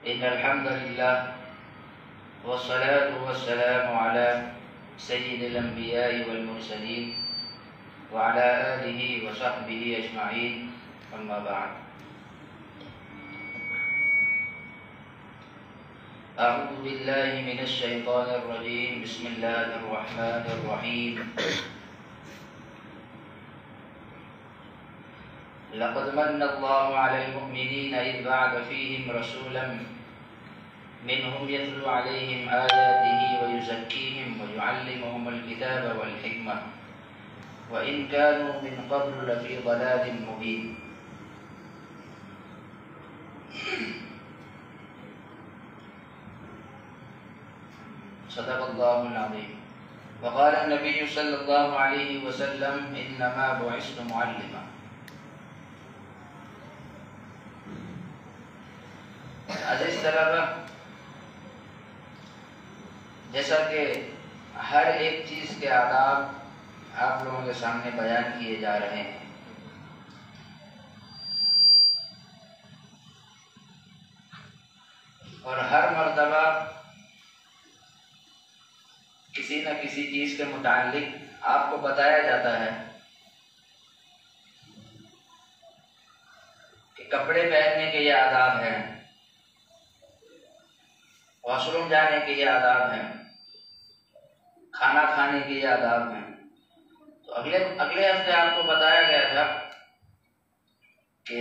इन्नल हम्दुलिल्लाह वस्सलातु वस्सलामु अला सय्यिदिल अंबिया'i वल मुरसलीन व अला आलिहि व सहबिहि अजमाइन, अम्मा बअद। अऊज़ु बिल्लाहि मिनश शैतानिर रजीम, बिस्मिल्लाहिर रहमानिर रहीम। लक़द मन्नल्लाहु अलल मुअमिनीना इज़ बअअथ फ़ीहिम रसूलन मिनहुम यतलू अलैहिम आयातिही व युज़क्कीहिम व युअल्लिमुहुमुल किताब वल हिकमह व इन कानू मिन क़ब्लु लफ़ी ज़लालिम मुबीन। सदक़ल्लाहुल अज़ीम। व क़ाल नबी सल्लल्लाहु अलैहि वसल्लम इन्नमा बुइस्तु मुअल्लिमा। अज़ीज़ तलबा, जैसा कि हर एक चीज़ के आदाब आप लोगों के सामने बयान किए जा रहे हैं, और हर मर्तबा किसी न किसी चीज़ के मुताल्लिक आपको बताया जाता है कि कपड़े पहनने के ये आदाब हैं, वॉशरूम जाने के ये आदाब हैं, खाना खाने के ये आदाब हैं। तो अगले हफ्ते आपको बताया गया था कि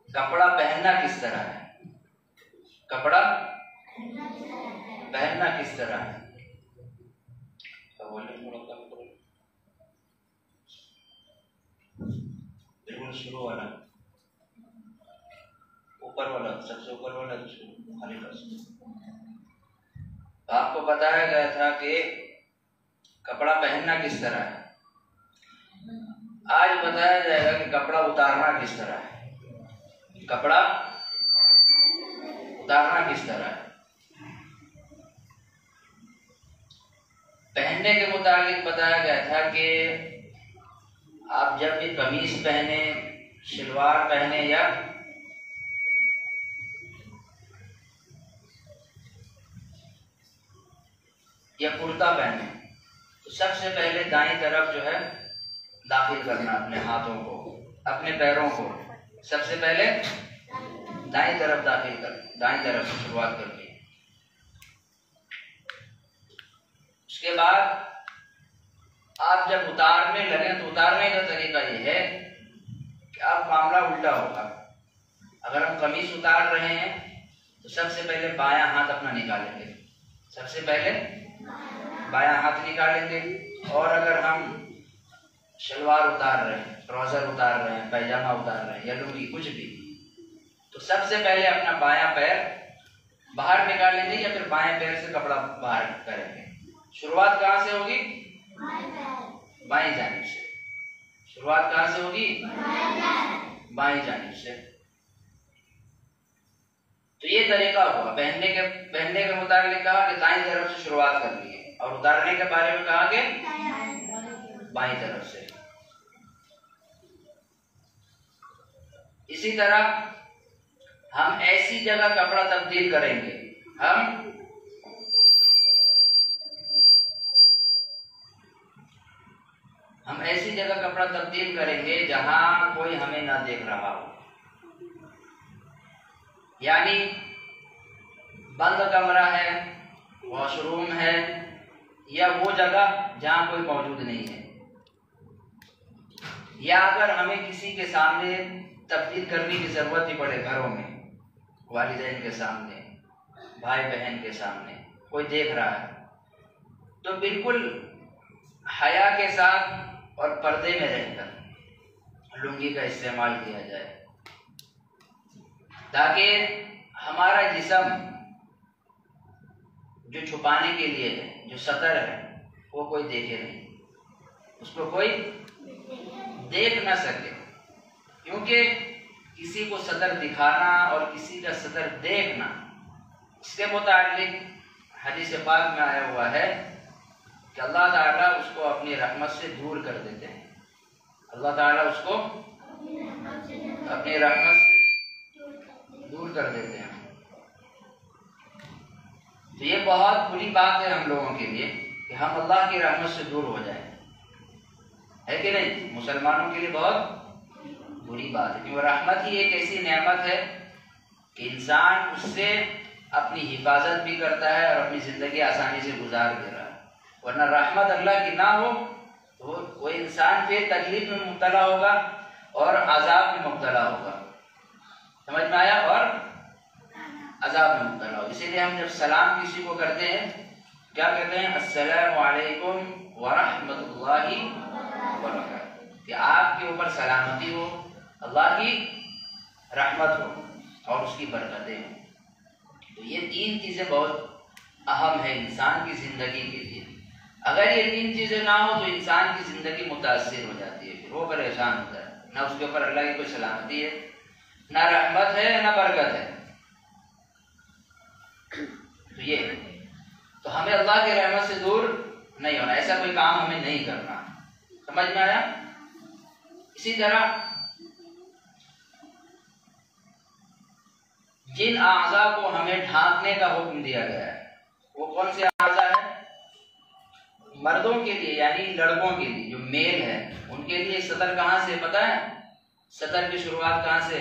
कपड़ा पहनना किस तरह है, कपड़ा पहनना किस तरह है। तो बोले बिल्कुल शुरू वाला, ऊपर वाला, सबसे ऊपर वाला खाली कर। तो आपको बताया गया था कि कपड़ा पहनना किस तरह है। आज बताया जाएगा कि कपड़ा उतारना किस तरह है, कपड़ा उतारना किस तरह है। पहनने के मुताबिक बताया गया था कि आप जब भी कमीज पहने, शलवार पहने या कुर्ता पहने, तो सबसे पहले दाईं तरफ जो है दाखिल करना अपने हाथों को, अपने पैरों को सबसे पहले दाईं तरफ दाखिल कर, दाईं तरफ से शुरुआत करनी है। उसके बाद आप जब उतारने लगे तो उतारने का तरीका ये है कि अब मामला उल्टा होगा। अगर हम कमीज उतार रहे हैं तो सबसे पहले बायां हाथ अपना निकालेंगे, सबसे पहले बायां हाथ निकालेंगे। और अगर हम शलवार उतार रहे हैं, ट्राउजर उतार रहे हैं, पैजामा उतार रहे हैं या लुंगी, कुछ भी, तो सबसे पहले अपना बायां पैर बाहर निकालेंगे या फिर बाएं पैर से कपड़ा बाहर करेंगे। शुरुआत कहाँ से होगी? बाईं जानिब से। शुरुआत कहाँ से होगी? बाईं जानिब से। तो ये तरीका हुआ। पहनने के मुताबिक कहा कि दाईं तरफ से शुरुआत करनी है, और उतारने के बारे में कहा कि बाईं तरफ से। इसी तरह हम ऐसी जगह कपड़ा तब्दील करेंगे, हम ऐसी जगह कपड़ा तब्दील करेंगे जहां कोई हमें ना देख रहा हो, यानी बंद कमरा है, वॉशरूम है, या वो जगह जहां कोई मौजूद नहीं है। या अगर हमें किसी के सामने तब्दील करने की जरूरत ही पड़े, घरों में वालिदैन के सामने, भाई बहन के सामने कोई देख रहा है, तो बिल्कुल हया के साथ और पर्दे में रहकर लुंगी का इस्तेमाल किया जाए, ताकि हमारा जिस्म जो छुपाने के लिए है, जो सतर है, वो कोई देखे नहीं, उसको कोई देख ना सके। क्योंकि किसी को सतर दिखाना और किसी का सतर देखना, इसके मुताबिक हदीस पाक में आया हुआ है कि अल्लाह ताला उसको अपनी रहमत से दूर कर देते हैं। अल्लाह ताला उसको अपनी रहमत से कर देते हैं। तो ये बहुत बुरी बात है हम लोगों के लिए कि हम अल्लाह की रहमत से दूर हो जाएं, है कि नहीं? मुसलमानों के लिए बहुत बुरी बात है, क्योंकि रहमत ही एक ऐसी नेमत है कि इंसान उससे अपनी हिफाजत भी करता है और अपनी ज़िंदगी आसानी से गुजार दे रहा है। वरना रहमत अल्लाह की ना हो तो वो इंसान फिर तकलीफ में मुब्तला होगा और अजाब में मुब्तला होगा। समझ में आया? और अजाब में मुब्तला होगा। इसीलिए हम जब सलाम किसी को करते हैं क्या कहते हैं? अस्सलामु अलैकुम व रहमतुल्लाहि व बरकातुहू, कि आपके ऊपर सलामती हो, अल्लाह की रहमत हो और उसकी बरकतें हो। तो ये तीन चीज़ें बहुत अहम है इंसान की ज़िंदगी के लिए। अगर ये तीन चीज़ें ना हो तो इंसान की ज़िंदगी मुतासिर हो जाती है, फिर वो परेशान होता है। ना उसके ऊपर अल्लाह की कोई सलामती है, ना रहमत है, ना बरकत है। तो ये तो हमें अल्लाह के रहमत से दूर नहीं होना, ऐसा कोई काम हमें नहीं करना। समझ में आया? इसी तरह जिन आज़ा को हमें ढांकने का हुक्म दिया गया है वो कौन से आज़ा है? मर्दों के लिए यानी लड़कों के लिए, जो मेल है उनके लिए सतर कहाँ से पता है? सतर की शुरुआत कहाँ से?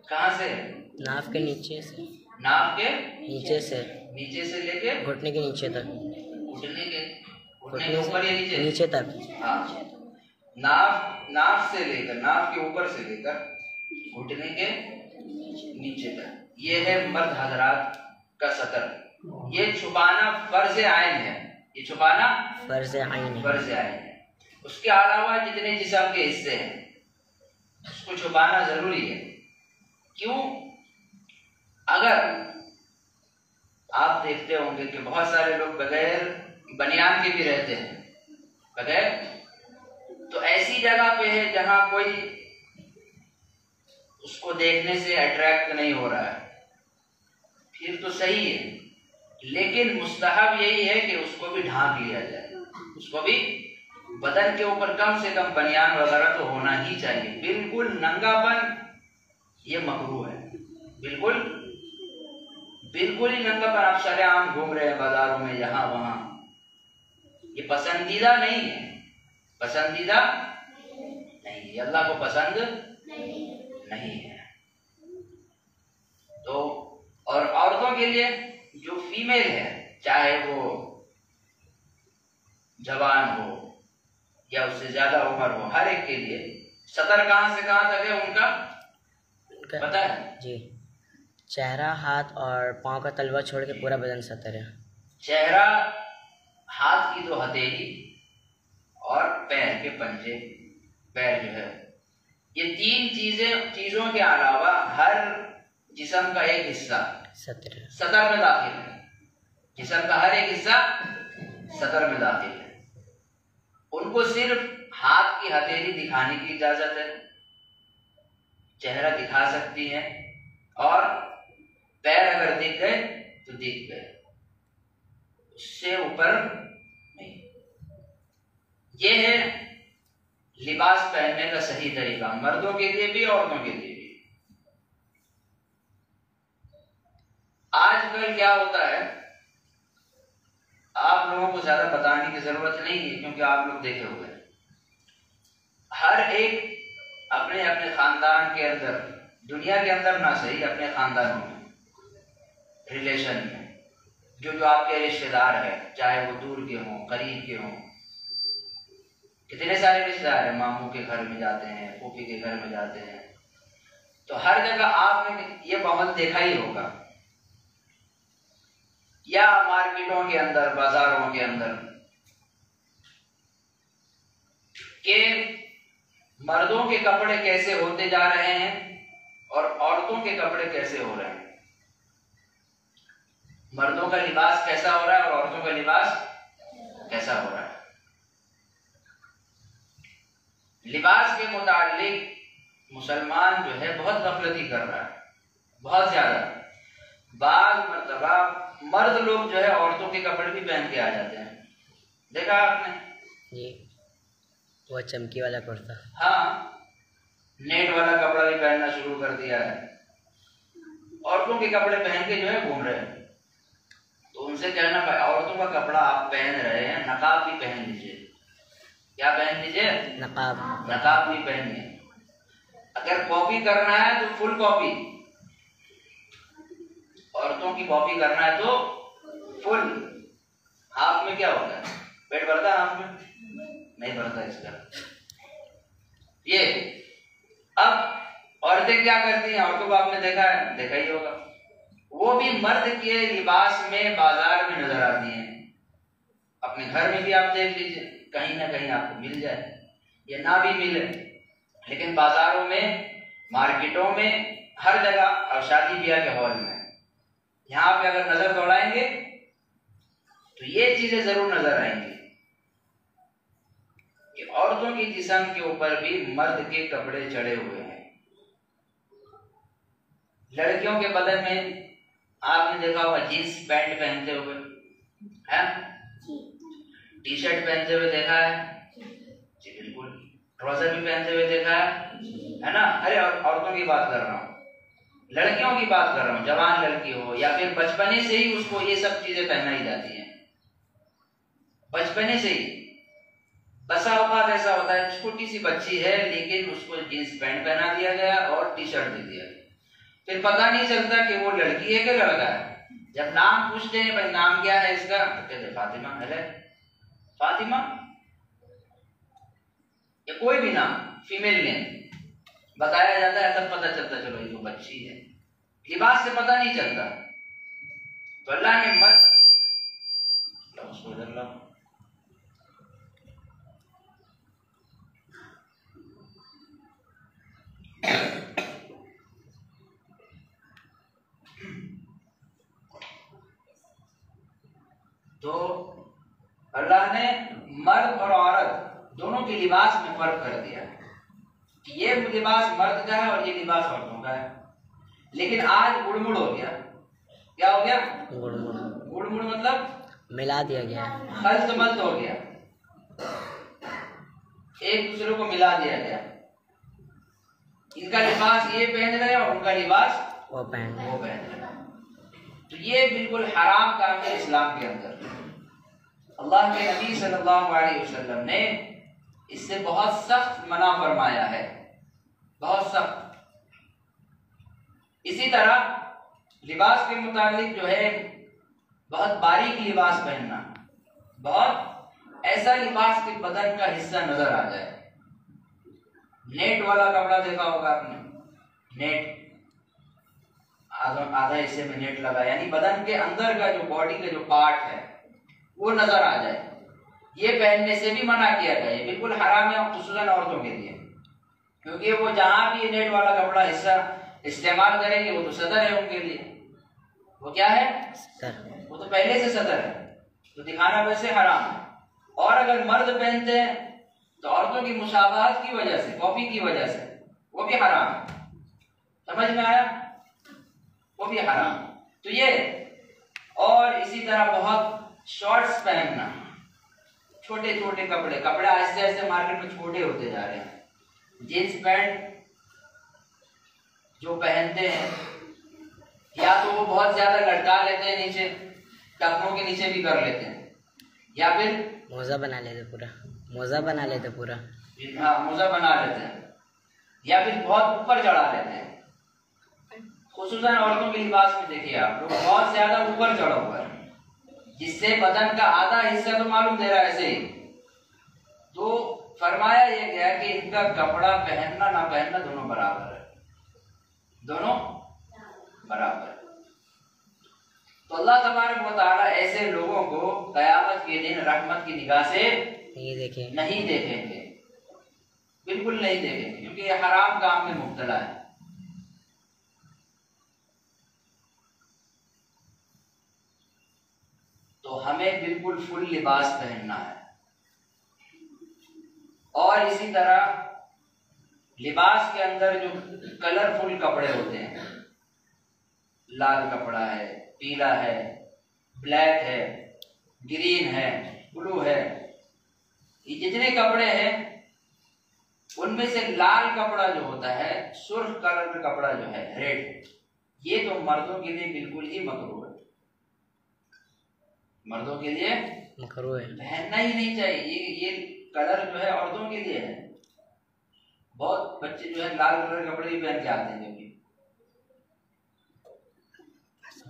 कहाँ से? नाफ के नीचे से। नाफ के नीचे से? नीचे से लेके घुटने के नीचे तक। घुटने के ऊपर या नीचे? नीचे तक। हाँ, नाफ से लेकर, नाफ के ऊपर से लेकर घुटने के नीचे तक, ये है मर्द हजरात का सतर। ये छुपाना फर्ज आइन है, ये छुपाना फर्ज आइन है। उसके अलावा जितने जिस्म के हिस्से हैं उसको छुपाना जरूरी है। क्यों? अगर आप देखते होंगे कि बहुत सारे लोग बगैर बनियान के भी रहते हैं, बगैर, तो ऐसी जगह पे है जहां कोई उसको देखने से अट्रैक्ट नहीं हो रहा है, फिर तो सही है, लेकिन मुस्तहब यही है कि उसको भी ढांक लिया जाए, उसको भी बदन के ऊपर कम से कम बनियान वगैरह तो होना ही चाहिए। बिल्कुल नंगापन ये मकरूह है, बिल्कुल ही नंगापन। आप सरेआम घूम रहे हैं बाजारों में यहाँ वहां, ये पसंदीदा नहीं है, पसंदीदा नहीं है, अल्लाह को पसंद नहीं है। तो और औरतों के लिए जो फीमेल है, चाहे वो जवान हो या उससे ज्यादा उम्र हो, हर एक के लिए सतर कहां से कहां तक है उनका पता है जी? चेहरा, हाथ और पांव का तलवा छोड़ के पूरा बदन सतर है। चेहरा, हाथ की दो हथेली और पैर के पंजे, पैर जो है, ये तीन चीजों के अलावा हर जिस्म का एक हिस्सा सतर में दाखिल है। जिस्म का हर एक हिस्सा सतर में दाखिल है। उनको सिर्फ हाथ की हथेली दिखाने की इजाजत है, चेहरा दिखा सकती है, और पैर अगर दिख गए तो दिख गए, उससे ऊपर नहीं। ये है लिबास पहनने का सही तरीका, मर्दों के लिए भी औरतों के लिए भी। आजकल क्या होता है, आप लोगों को ज्यादा बताने की जरूरत नहीं है क्योंकि आप लोग देखे हुए हैं, हर एक अपने अपने खानदान के अंदर, दुनिया के अंदर ना सही, अपने खानदानों में, रिलेशन में, जो आपके रिश्तेदार है, चाहे वो दूर के हों, करीब के हों, कितने सारे रिश्तेदार हैं, मामू के घर में जाते हैं, फूफी के घर में जाते हैं, तो हर जगह आपने ये माहौल देखा ही होगा, या मार्केटों के अंदर, बाजारों के अंदर, के मर्दों के कपड़े कैसे होते जा रहे हैं और औरतों के कपड़े कैसे हो रहे हैं। मर्दों का लिबास कैसा हो रहा है और औरतों का लिबास कैसा हो रहा है। लिबास के मुताल्लिक मुसलमान जो है बहुत गफलती कर रहा है, बहुत ज्यादा। बाज़ मर्तबा मर्द लोग जो है औरतों के कपड़े भी पहन के आ जाते हैं, देखा आपने? जी, वो चमकी वाला कुर्ता, हाँ, नेट वाला कपड़ा भी पहनना शुरू कर दिया है, औरतों के कपड़े पहन के जो है घूम रहे हैं, तो उनसे कहना भाई औरतों का कपड़ा आप पहन रहे हैं, नकाब भी पहन लीजिए। क्या पहन लीजिए? नकाब। नकाब भी पहनिए। अगर कॉपी करना है तो फुल कॉपी, औरतों की कॉपी करना है तो फुल। हाफ में क्या होता है? पेट भरता है हाफ में? नहीं भरता इसका। ये अब औरतें क्या करती हैं? औरतों को आपने देखा ही होगा, वो भी मर्द के लिबास में बाजार में नजर आती हैं। अपने घर में भी आप देख लीजिए, कहीं ना कहीं आपको मिल जाए या ना भी मिले, लेकिन बाजारों में, मार्केटों में, हर जगह, और शादी ब्याह के हॉल में, यहाँ पे अगर नजर दौड़ाएंगे तो ये चीजें जरूर नजर आएंगी कि औरतों की जिस्म के ऊपर भी मर्द के कपड़े चढ़े हुए हैं। लड़कियों के बदन में आपने देखा होगा जींस पैंट पहनते हुए, है? टी शर्ट पहनते हुए देखा है जी? बिल्कुल। ट्राउजर भी पहनते हुए देखा है ना? अरे औरतों की बात कर रहा हूँ, लड़कियों की बात कर रहा हूँ। जवान लड़की हो या फिर बचपने से ही उसको ये सब चीजें पहनाई जाती हैं, बचपने से ही। बसा औकात ऐसा होता है, छोटी सी बच्ची है लेकिन उसको जींस पैंट पहना दिया गया और टी शर्ट दे दिया गया, फिर पता नहीं चलता कि वो लड़की है कि लड़का है। जब नाम पूछते हैं भाई नाम क्या है इसका, तो कहते फातिमा। है फातिमा या कोई भी नाम, फीमेल नेम बताया जाता है, तब पता चलता चलो ये तो बच्ची है। लिबास से पता नहीं चलता। तो अल्लाह ने मर्द तो अल्लाह ने मर्द और औरत दोनों के लिबास में फर्क कर दिया है कि ये लिबास मर्द का है और ये लिबास औरतों का है। लेकिन आज गुड़मुड़ हो गया। क्या हो गया? गुड़मुड़ मतलब मिला दिया गया, खल्त मल्त हो गया, एक दूसरे को मिला दिया गया। इनका लिबास ये पहन रहे और उनका लिबास वो पहन रहे। तो ये बिल्कुल हराम काम है इस्लाम के अंदर। अल्लाह के नबी सल्लल्लाहु अलैहि वसल्लम ने इससे बहुत सख्त मना फरमाया है, बहुत सख्त। इसी तरह लिबास के मुतालिक जो है, बहुत बारीक लिबास पहनना, बहुत ऐसा लिबास के बदन का हिस्सा नजर आ जाए। नेट वाला कपड़ा देखा होगा आपने, नेट आधा हिस्से में नेट लगा, यानी बदन के अंदर का जो बॉडी का जो पार्ट है वो नजर आ जाए, ये पहनने से भी मना किया गया है। बिल्कुल हराम है, खुसूसन औरतों के लिए, क्योंकि वो जहां भी ये नेट वाला कपड़ा हिस्सा इस्तेमाल करेंगे वो तो सदर है उनके लिए। वो क्या है? वो तो पहले से सदर है, तो दिखाना वैसे हराम है। और अगर मर्द पहनते हैं तो औरतों की मुशाबहत की वजह से, कॉपी की वजह से, वो भी हराम है। समझ में आया? वो भी हराम। तो ये, और इसी तरह बहुत शॉर्ट्स पहनना, छोटे छोटे कपड़े आहिस्ते आहिस्ते मार्केट में छोटे होते जा रहे हैं। जींस पैंट जो पहनते हैं, या तो वो बहुत ज्यादा लटका लेते हैं नीचे, टखनों के नीचे भी कर लेते हैं, या फिर मोजा बना लेते पूरा, मोजा बना लेते पूरा, हाँ मोजा बना लेते हैं, या फिर बहुत ऊपर चढ़ा लेते हैं। खुसूसन औरतों के लिबास में देखिए आप लोग, बहुत ज्यादा ऊपर चढ़ा हुआ है, जिससे बदन का आधा हिस्सा तो मालूम दे रहा है ऐसे ही। तो फरमाया यह गया कि इनका कपड़ा पहनना ना पहनना दोनों बराबर है, दोनों बराबर। तो अल्लाह तबारक व तआला ऐसे लोगों को कयामत के दिन रहमत की निगाह से नहीं देखेंगे, बिल्कुल नहीं देखेंगे, क्योंकि ये हराम काम में मुब्तला है। तो हमें बिल्कुल फुल लिबास पहनना है। और इसी तरह लिबास के अंदर जो कलरफुल कपड़े होते हैं, लाल कपड़ा है, पीला है, ब्लैक है, ग्रीन है, ब्लू है, ये जितने कपड़े हैं उनमें से लाल कपड़ा जो होता है, सुर्ख कलर का कपड़ा जो है, रेड, ये तो मर्दों के लिए बिल्कुल ही मकरूह है, मर्दों के लिए मकरूह है, पहनना ही नहीं चाहिए। ये कलर जो है औरतों के लिए है। बहुत बच्चे जो है लाल कलर के कपड़े भी पहन के आते हैं।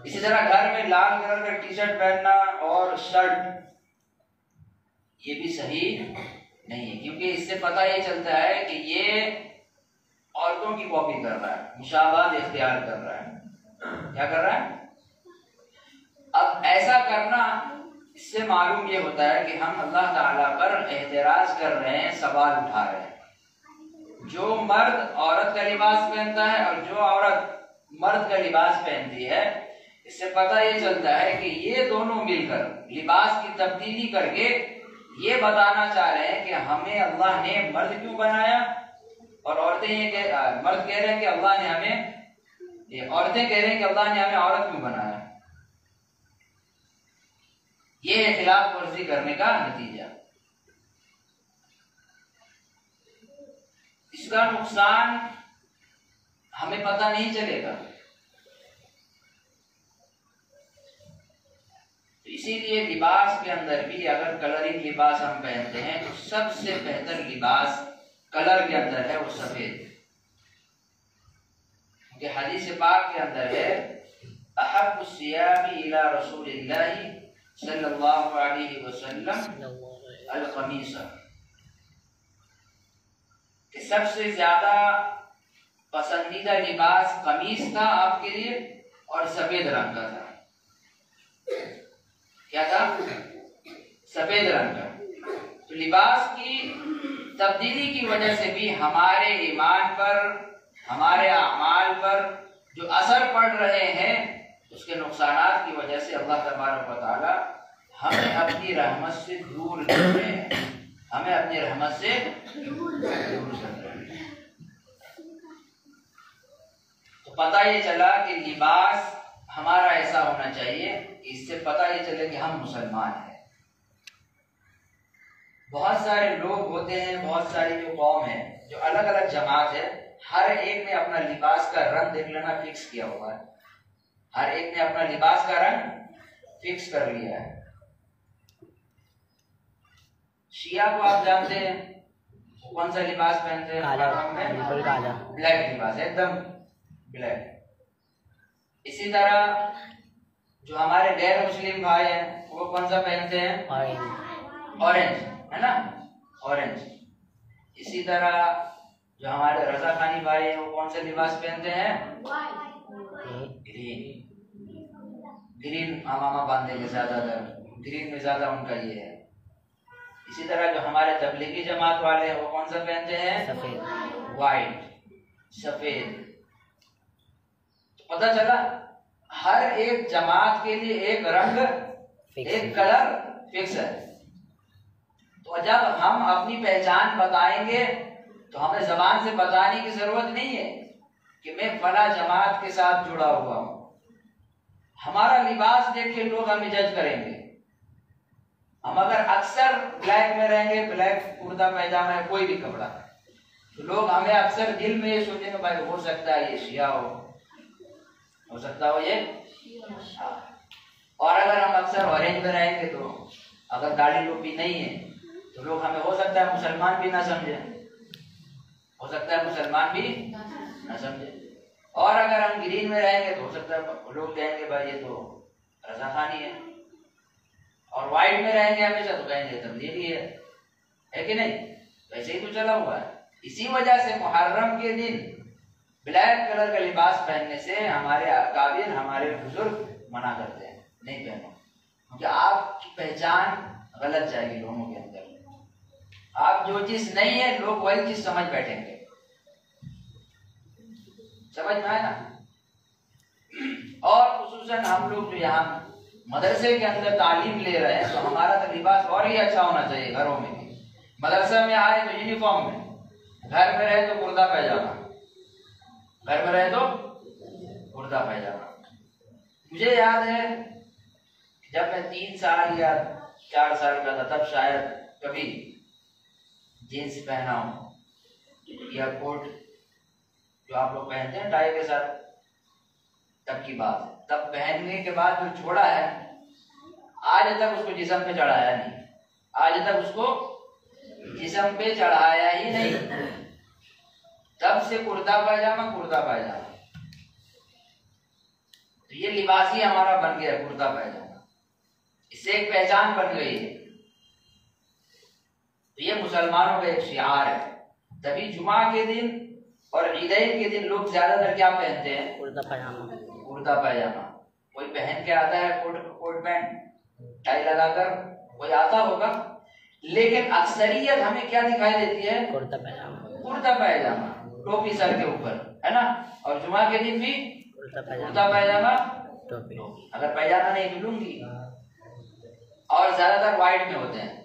इसी तरह घर में लाल कलर का टी शर्ट पहनना और शर्ट, ये भी सही नहीं है, क्योंकि इससे पता ये चलता है कि ये औरतों की कॉपी कर रहा है, मुशाबाहत इख्तियार कर रहा है। क्या कर रहा है? अब ऐसा करना, इससे मालूम ये होता है कि हम अल्लाह ताला पर एतराज कर रहे हैं, सवाल उठा रहे हैं। जो मर्द औरत का लिबास पहनता है और जो औरत मर्द का लिबास पहनती है, इससे पता ये चलता है कि ये दोनों मिलकर लिबास की तब्दीली करके ये बताना चाह रहे हैं कि हमें अल्लाह ने मर्द क्यों बनाया, और औरतें मर्द कह रहे हैं कि अल्लाह ने हमें, ये औरतें कह रहे हैं कि अल्लाह ने हमें औरत क्यों बनाया। ये है खिलाफ वर्जी करने का नतीजा। इसका नुकसान हमें पता नहीं चलेगा। तो इसीलिए लिबास के अंदर भी अगर कलरिंग लिबास हम पहनते हैं तो सबसे बेहतर लिबास कलर के अंदर है वो सफेद। क्योंकि हदीस पाक के अंदर है अहब्बु सियाबी इला रसूलिल्लाहि सल्लल्लाहु अलैहि वसल्लम अल-क़मीसा, कि सबसे ज्यादा पसंदीदा लिबास कमीज था आपके लिए और सफेद रंग का था। क्या था? सफेद रंग का। तो लिबास की तब्दीली की वजह से भी हमारे ईमान पर, हमारे अमाल पर जो असर पड़ रहे हैं, उसके नुकसानात की वजह से अल्लाह तबारक व तआला हमें अपनी रहमत से दूर कर रहे हैं, हमें अपनी रहमत से दूर कर रहे हैं। तो पता ये चला कि लिबास हमारा ऐसा होना चाहिए, इससे पता ये चले कि हम मुसलमान हैं। बहुत सारे लोग होते हैं, बहुत सारी जो कौम है, जो अलग अलग जमात है, हर एक ने अपना लिबास का रंग देख लेना फिक्स किया हुआ है। हर एक ने अपना लिबास का रंग फिक्स कर लिया है। शिया को आप जानते हैं, कौन सा लिबास पहनते हैं? काला, बिल्कुल काला, ब्लैक लिबास, एकदम ब्लैक। इसी तरह जो हमारे गैर मुस्लिम भाई हैं वो कौन सा पहनते हैं? ऑरेंज, है ना, ऑरेंज। इसी तरह जो हमारे रजा खानी भाई हैं वो कौन सा लिबास पहनते हैं? ग्रीन। ग्रीन अमामा बांधेंगे ज्यादातर, ग्रीन में ज्यादा उनका ये है। इसी तरह जो हमारे तबलीगी जमात वाले हैं वो कौन सा पहनते हैं? सफेद, व्हाइट, सफेद। पता चला हर एक जमात के लिए एक रंग, एक कलर फिक्स है। तो जब हम अपनी पहचान बताएंगे तो हमें जबान से बताने की जरूरत नहीं है कि मैं फला जमात के साथ जुड़ा हुआ हूं। हमारा लिबास देख के लोग हमें जज करेंगे। हम अगर अक्सर ब्लैक में रहेंगे, ब्लैक कुर्ता पैजामा है, कोई भी कपड़ा, तो लोग हमें अक्सर दिल में ये सोचेंगे भाई हो सकता है ये शिया हो सकता हो ये। और अगर हम अक्सर ऑरेंज में रहेंगे तो अगर दाढ़ी टोपी नहीं है तो लोग हमें हो सकता है मुसलमान भी ना समझे, हो सकता है मुसलमान भी ना समझे। और अगर हम ग्रीन में रहेंगे तो हो सकता है लोग कहेंगे भाई ये तो रजा खानी है। और व्हाइट में रहेंगे हमेशा तो कहेंगे तब्दीली है कि नहीं? वैसे ही तो चला हुआ है। इसी वजह से मुहर्रम के दिन ब्लैक कलर का लिबास पहनने से हमारे अकाबिर, हमारे बुजुर्ग मना करते हैं, नहीं पहनो, क्योंकि आपकी पहचान गलत जाएगी लोगों के अंदर। आप जो चीज नहीं है लोग वही चीज समझ बैठेंगे। समझ में आया ना? और खुसूसन हम लोग जो यहाँ मदरसे के अंदर तालीम ले रहे हैं तो हमारा तो लिबास और ही अच्छा होना चाहिए। घरों में भी, मदरसा में आए तो यूनिफॉर्म में, घर में रहे तो कुर्ता पैजामा, घर में रहे तो कुर्ता पैजामा। मुझे याद है जब मैं 3 साल या 4 साल का था तब शायद कभी जीन्स पहना हूं या कोट जो आप लोग पहनते हैं टाई के साथ, तब की बात है। तब पहनने के बाद जो छोड़ा है, आज तक उसको जिस्म पे चढ़ाया नहीं, आज तक उसको जिस्म पे चढ़ाया ही नहीं। तब से कुर्ता पायजामा कुर्ता पायजामा, तो ये लिबास ही हमारा बन गया कुर्ता पायजामा, इससे एक पहचान बन गई है। तो ये मुसलमानों का एक शिआर है। तभी जुमा के दिन और ईदैन के दिन लोग ज्यादातर क्या पहनते हैं? कुर्ता पायजामा। कुर्ता पायजामा। कोई पहन के आता है कोट पैंट टाई लगाकर, कोई आता होगा, लेकिन अक्सरियत हमें क्या दिखाई देती है? कुर्ता पायजामा। कुर्ता पायजामा, टोपी सर के ऊपर, है ना। और जुमा के दिन भी कुर्ता पायजामा टोपी, अगर पायजामा नहीं तो लुंगी। और ज्यादातर व्हाइट में होते हैं,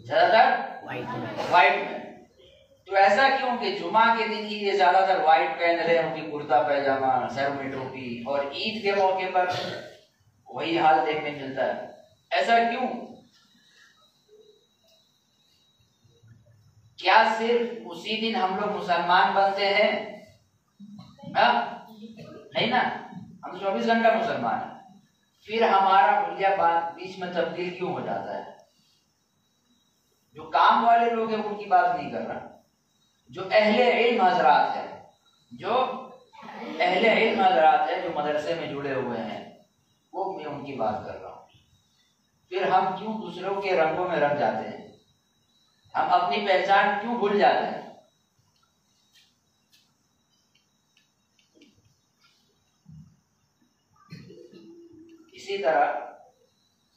ज्यादातर व्हाइट में। तो ऐसा क्यों कि जुमा के दिन ही ये ज्यादातर व्हाइट पहन रहे हैं, उनकी कुर्ता पायजामा, सर में टोपी, और ईद के मौके पर वही हाल देखने मिलता है। ऐसा क्यों? क्या सिर्फ उसी दिन हम लोग मुसलमान बनते हैं? नहीं ना, हम 24 घंटा मुसलमान हैं। फिर हमारा हुलिया बात बीच में तब्दील क्यों हो जाता है? जो काम वाले लोग हैं उनकी बात नहीं कर रहा, जो अहले इल्म हजरात है, जो अहले इल्म हजरात है, जो मदरसे में जुड़े हुए हैं, वो मैं उनकी बात कर रहा हूँ। फिर हम क्यों दूसरों के रंगों में रंग जाते हैं? हम अपनी पहचान क्यों भूल जाते हैं? इसी तरह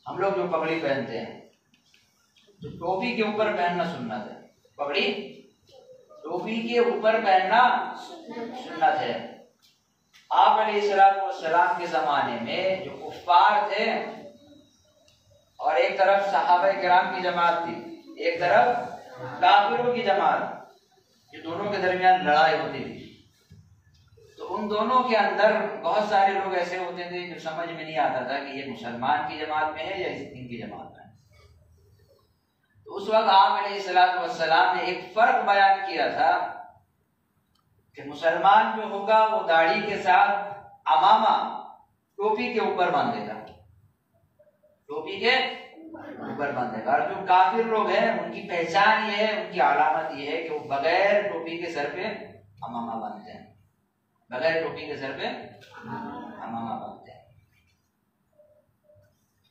हम लोग जो पगड़ी पहनते हैं, तो टोपी के ऊपर पहनना सुन्नत है। पगड़ी टोपी के ऊपर पहनना सुन्नत है। आप अलैहिस्सलाम के जमाने में जो कुफ्फार थे, और एक तरफ सहाबा किराम की जमात थी, एक तरफ काफिरों की जमात, ये दोनों के दरमियान लड़ाई होती थी। तो उन दोनों के अंदर बहुत सारे लोग ऐसे होते थे जो समझ में नहीं आता था कि ये मुसलमान की जमात में है या इनकी जमात में है। तो उस वक्त आप अलैहिस्सलाम ने एक फर्क बयान किया था कि मुसलमान जो होगा वो दाढ़ी के साथ अमामा टोपी के ऊपर बांधेगा, टोपी के ऊपर बांधेगा। और जो काफिर लोग हैं उनकी पहचान ये है, उनकी अलामत ये है कि वो बगैर टोपी के सर पे अमामा बांधते हैं, बगैर टोपी के सर पे अमामा बांधते हैं।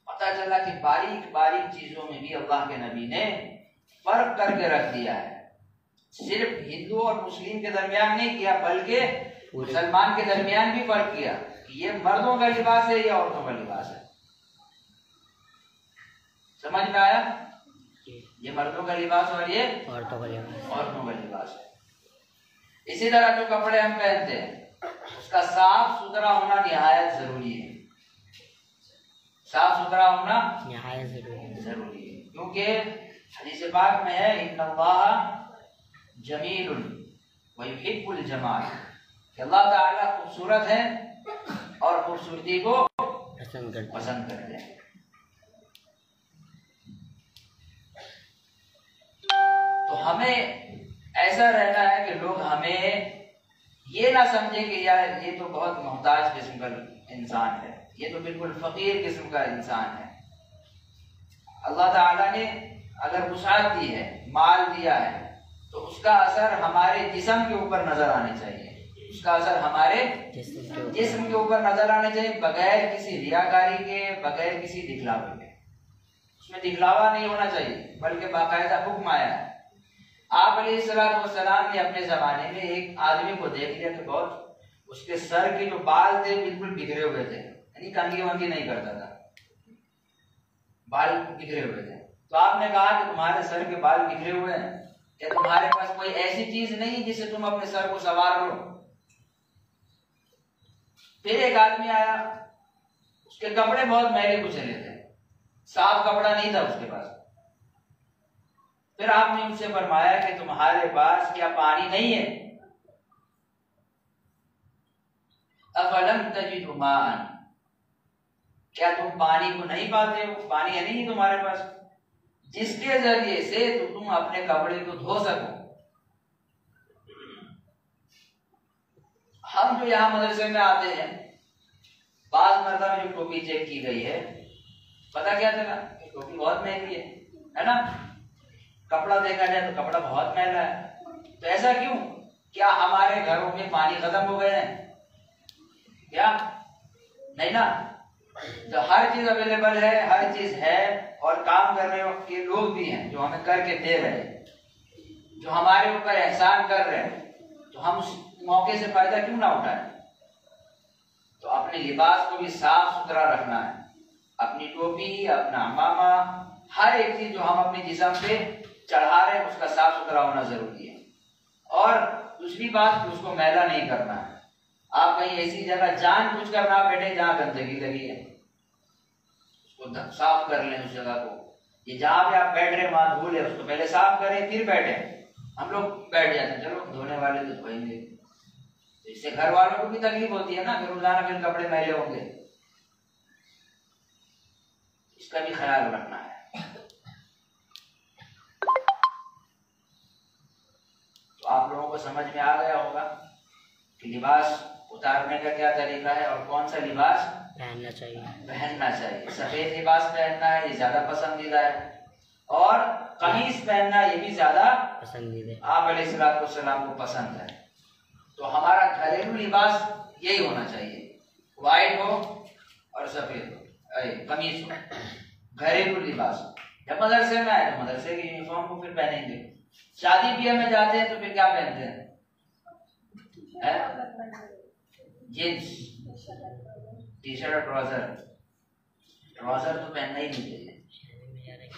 पता चला कि बारीक बारीक चीजों में भी अल्लाह के नबी ने फर्क करके रख दिया है। सिर्फ हिंदू और मुस्लिम के दरमियान नहीं किया, बल्कि मुसलमान के दरमियान भी फर्क किया कि ये मर्दों का लिबास है या औरतों का लिबास है। समझ में आया? ये मर्दों का लिबास और ये औरतों का लिबास है। इसी तरह जो कपड़े हम पहनते हैं उसका साफ सुथरा होना निहायत जरूरी है। साफ सुथरा होना निहायत जरूरी है, क्योंकि हदीस पाक में है इन्नल्लाह जमीलुन व युहिब्बुल जमाल, कि अल्लाह ताला खूबसूरत है और खूबसूरती को पसंद करते हैं। तो हमें ऐसा रहना है कि लोग हमें ये ना समझे कि यार ये तो बहुत मोहताज किस्म का इंसान है, ये तो बिल्कुल फकीर किस्म का इंसान है। अल्लाह ताला ने अगर वुसाअत दी है, माल दिया है, तो उसका असर हमारे जिस्म के ऊपर नजर आने चाहिए, उसका असर हमारे जिस्म के ऊपर नजर आने चाहिए, बगैर किसी रियाकारी के, बगैर किसी दिखलावे के। उसमें दिखलावा नहीं होना चाहिए, बल्कि बाकायदा हुक्म आया है। आप अलैहिस्सलाम ने अपने जमाने में एक आदमी को देख लिया कि बहुत उसके सर के जो बाल थे बिल्कुल बिखरे हुए थे, यानी कंघी वंगी नहीं करता था, बाल बिखरे हुए थे। तो आपने कहा कि तुम्हारे सर के बाल बिखरे हुए हैं, क्या तुम्हारे पास कोई ऐसी चीज नहीं जिससे तुम अपने सर को संवार लो? फिर एक आदमी आया, उसके कपड़े बहुत मैले कुचले थे, साफ कपड़ा नहीं था उसके पास। फिर आपने उनसे फरमाया कि तुम्हारे पास क्या पानी नहीं है? अफलम तजिदु माअन, क्या तुम पानी को नहीं पाते हो? पानी है नहीं तुम्हारे पास जिसके जरिए से तो तुम अपने कपड़े को धो सको। हम जो यहाँ मदरसे में आते हैं, बाद मरतबा में जो टोपी चेक की गई है, पता क्या चला? टोपी बहुत महंगी है ना? कपड़ा देखा जाए तो कपड़ा बहुत महंगा है। तो ऐसा क्यों? क्या हमारे घरों में पानी खत्म हो गए हैं क्या? नहीं ना। तो हर चीज अवेलेबल है, हर चीज है, और काम करने के लोग भी हैं जो हमें करके दे रहे हैं, जो हमारे ऊपर एहसान कर रहे हैं। तो हम उस मौके से फायदा क्यों ना उठाएं? तो अपने लिबास को भी साफ सुथरा रखना है। अपनी टोपी, अपना अमामा, हर एक चीज जो हम अपने जिस्म पे चढ़ा रहे हैं उसका साफ सुथरा होना जरूरी है। और दूसरी बात, उसको मैला नहीं करना है। आप कहीं ऐसी जगह जानबूझ कर ना बैठे जहां गंदगी लगी है, उसको साफ कर लें उस जगह को। ये जहां पे आप बैठ रहे वहां धूल है, उसको पहले साफ करें फिर बैठे। हम लोग बैठ जाते हैं, चलो धोने वाले तो धोएंगे, तो इससे घर वालों को भी तकलीफ होती है ना, फिर रोजाना फिर कपड़े मैले होंगे। इसका भी ख्याल रखना है। तो आप लोगों को समझ में आ गया होगा कि लिबास उतारने का क्या तरीका है और कौन सा लिबास पहनना चाहिए। सफेद लिबास पहनना है, ये ज्यादा पसंदीदा है, और कमीज पहनना ये भी ज्यादा पसंदीदा आप अलैहिस्सलाम को पसंद है। तो हमारा घरेलू लिबास यही होना चाहिए, व्हाइट हो और सफेद हो, कमीज हो, घरेलू लिबास। जब मदरसे में आए तो मदरसे की यूनिफॉर्म को फिर पहनेंगे। शादी ब्याह में जाते हैं तो फिर क्या पहनते हैं? जींस, टी शर्ट और ट्राउजर। ट्राउजर तो पहनना ही नहीं चाहिए।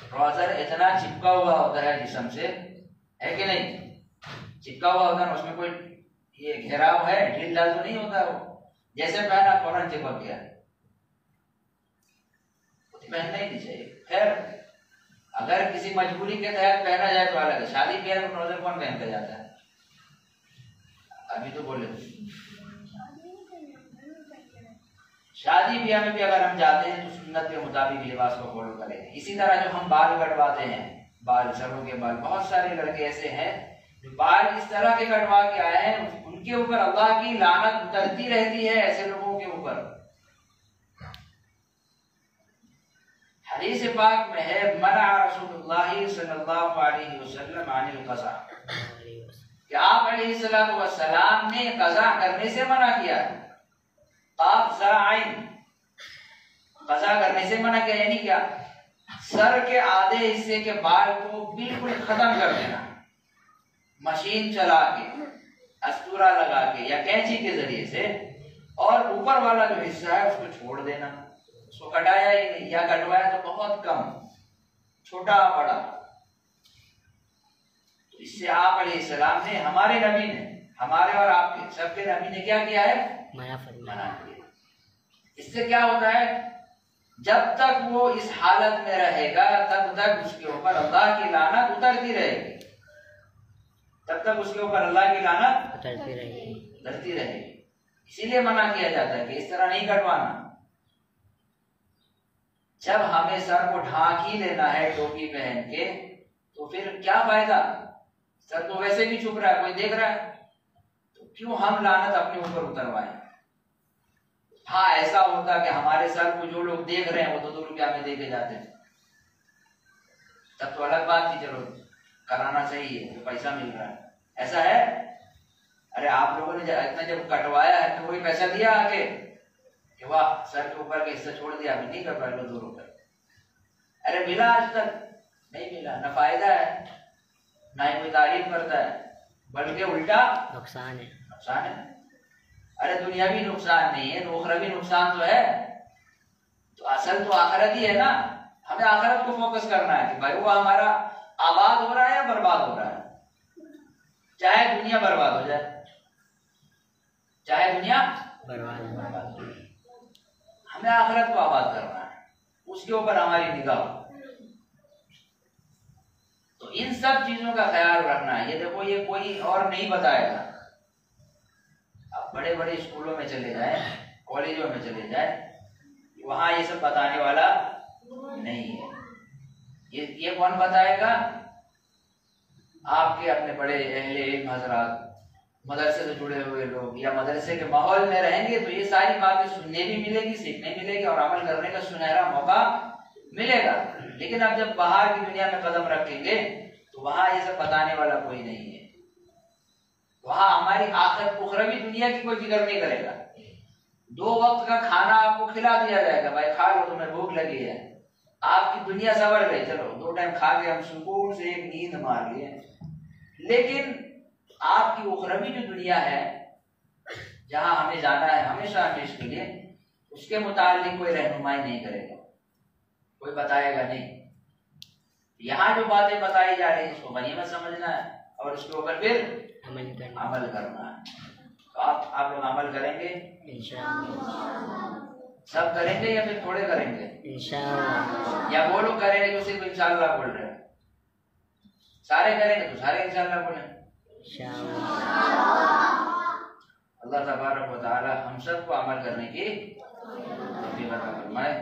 ट्राउजर इतना चिपका हुआ होता है जिस्म से, है कि नहीं? चिपका हुआ होता है, उसमें कोई ये घेराव है, ढील ढाल तो नहीं होता। वो जैसे पहना फौरन चिपक गया, तो पहनना ही नहीं चाहिए। खैर, अगर किसी मजबूरी के तहत पहना जाए तो अलग है। शादी ब्याह में ट्राउजर कौन पहन कर जाता है? अभी तो बोले, शादी ब्याह में भी अगर हम जाते हैं तो सुन्नत के मुताबिक लिबास को फॉलो करें। इसी तरह जो हम बाल कटवाते हैं, बाल, सरों के बाल, बहुत सारे लड़के ऐसे हैं जो बाल इस तरह के कटवा के आए हैं, उनके ऊपर अल्लाह की लानत उतरती रहती है ऐसे लोगों के ऊपर। हदीस पाक में है, मना रसूलुल्लाह सल्लल्लाहु अलैहि वसल्लम अनिल क़ज़ा, कि आप अलैहिस्सलाम ने क़ज़ा करने से मना किया है। क़ज़ा करने से मना किया, यानी क्या? सर के आधे हिस्से के बाल को बिल्कुल खत्म कर देना, मशीन चला के, अस्तूरा लगा के या कैंची के जरिए से, और ऊपर वाला जो हिस्सा है उसको छोड़ देना। उसको कटाया ही नहीं, या कटवाया तो बहुत कम, छोटा बड़ा। तो इससे आप अलैहिस्सलाम ने, हमारे नबी ने, हमारे और आपके सबके नबी ने क्या किया है? मना किया। इससे क्या होता है? जब तक वो इस हालत में रहेगा तब तक उसके ऊपर अल्लाह की लानत उतरती रहेगी, तब तक उसके ऊपर अल्लाह की लानत उतरती रहेगी। इसीलिए मना किया जाता है कि इस तरह नहीं कटवाना। जब हमें सर को ढांक ही लेना है टोपी पहन के, तो फिर क्या फायदा? सर तो वैसे भी छुप रहा है, कोई देख रहा है, तो क्यों हम लानत अपने ऊपर उतरवाएं? हाँ, ऐसा होता कि हमारे सर को जो लोग देख रहे हैं वो 2-2 रुपया में देके जाते हैं, तब तो अलग बात थी, चलो कराना चाहिए तो पैसा मिल रहा है। ऐसा है? अरे आप लोगों ने इतना जब कटवाया है तो वही पैसा दिया आके कि वाह सर के ऊपर का हिस्सा छोड़ दिया, अभी नहीं कटवा लो 2 रुपये। अरे मिला? आज तक नहीं मिला। न फायदा है, ना ही कोई तारीफ करता है, बल्कि उल्टा नुकसान है। अरे दुनियावी नुकसान नहीं है तो उखरवी नुकसान तो है। तो असल तो आखिरत ही है ना। हमें आखिरत को फोकस करना है कि भाई वो हमारा आबाद हो रहा है या बर्बाद हो रहा है। चाहे दुनिया बर्बाद हो जाए, चाहे दुनिया बर्बाद हो जाए, हमें आखिरत को आबाद करना है, उसके ऊपर हमारी निगाह। तो इन सब चीजों का ख्याल रखना है। ये देखो, ये कोई और नहीं बताएगा। आप बड़े बड़े स्कूलों में चले जाए, कॉलेजों में चले जाए, वहां ये सब बताने वाला नहीं है। ये कौन बताएगा? आपके अपने बड़े अहले इल्म हज़रात, मदरसे से जुड़े हुए लोग या मदरसे के माहौल में रहेंगे तो ये सारी बातें सुनने भी मिलेगी, सीखने मिलेगी और अमल करने का सुनहरा मौका मिलेगा। लेकिन अब जब बाहर की दुनिया में कदम रखेंगे तो वहां ये सब बताने वाला कोई नहीं है। वहां हमारी आखिर उखरवी दुनिया की कोई फिक्र नहीं करेगा। 2 वक्त का खाना आपको खिला दिया जाएगा, भाई खा लो, तुम्हें भूख लगी है, आपकी दुनिया संवर गई, चलो 2 टाइम खा के हम सुकून से एक नींद मार लिए। लेकिन आपकी उखरवी जो दुनिया है जहां हमें जाना है हमेशा हमेशा के लिए, उसके मुतालिक कोई रहनुमाई नहीं करेगा, कोई बताएगा नहीं। यहाँ जो बातें बताई जा रही है इसको गनीमत समझना है और उसके ऊपर फिर अमल करना है। तो आप लोग अमल करेंगे इंशाअल्लाह? सब करेंगे या फिर थोड़े करेंगे इंशाअल्लाह? या वो लोग करेंगे जो सिर्फ इंशाअल्लाह बोल रहे हैं? सारे करेंगे तो सारे इंशाअल्लाह बोलें अल्लाह तबारक व तआला हम सबको अमल करने की तौफीक अता फरमाए।